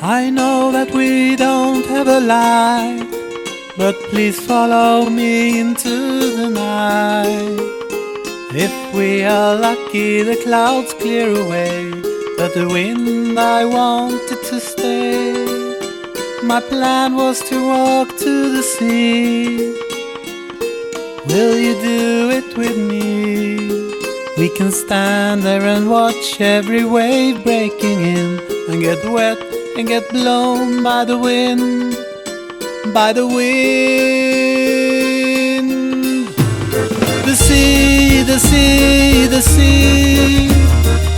I know that we don't have a light, but please follow me into the night. If we are lucky, the clouds clear away, but the wind, I wanted to stay. My plan was to walk to the sea. Will you do it with me? We can stand there and watch every wave breaking in, and get wet and get blown by the wind, by the wind. The sea, the sea, the sea.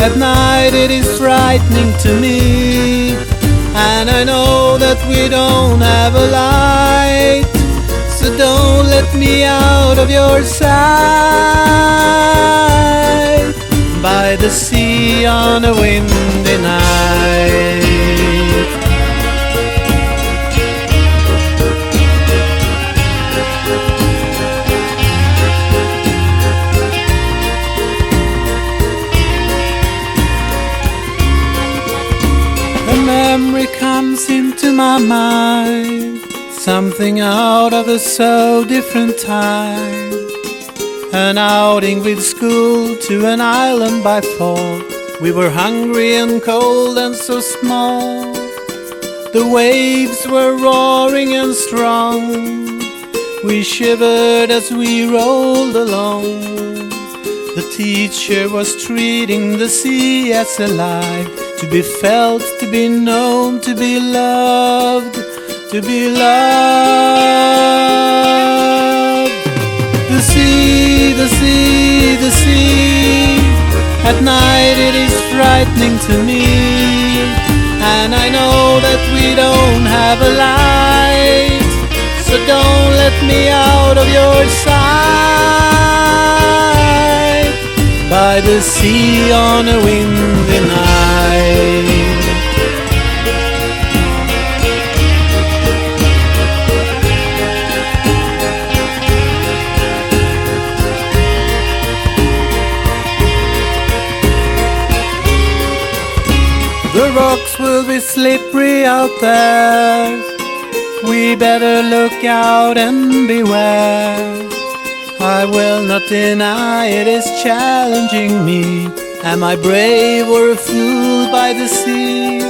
At night it is frightening to me, and I know that we don't have a light. So don't let me out of your sight, by the sea on a windy night. A memory comes into my mind, something out of a so different time. An outing with school to an island by fall. We were hungry and cold and so small. The waves were roaring and strong. We shivered as we rolled along. The teacher was treating the sea as alive, to be felt, to be known, to be loved, to be loved. The sea, the sea, the sea. At night it is frightening to me, and I know that we don't have a light. So don't let me out of your sight, by the sea on a windy night. The rocks will be slippery out there. We better look out and beware. I will not deny it is challenging me. Am I brave or a fool by the sea?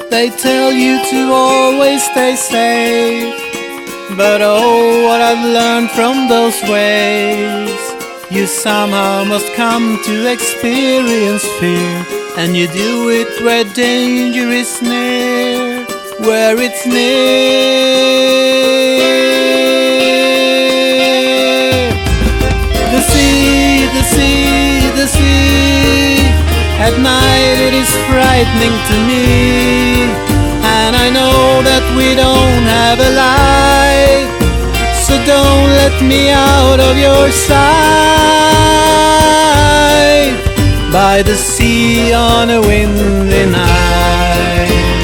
They tell you to always stay safe, but oh, what I've learned from those waves. You somehow must come to experience fear, and you do it where danger is near, where it's near. The sea, the sea, the sea. At night it is frightening to me, and I know that we don't have a light. So don't let me out of your sight, by the sea on a windy night.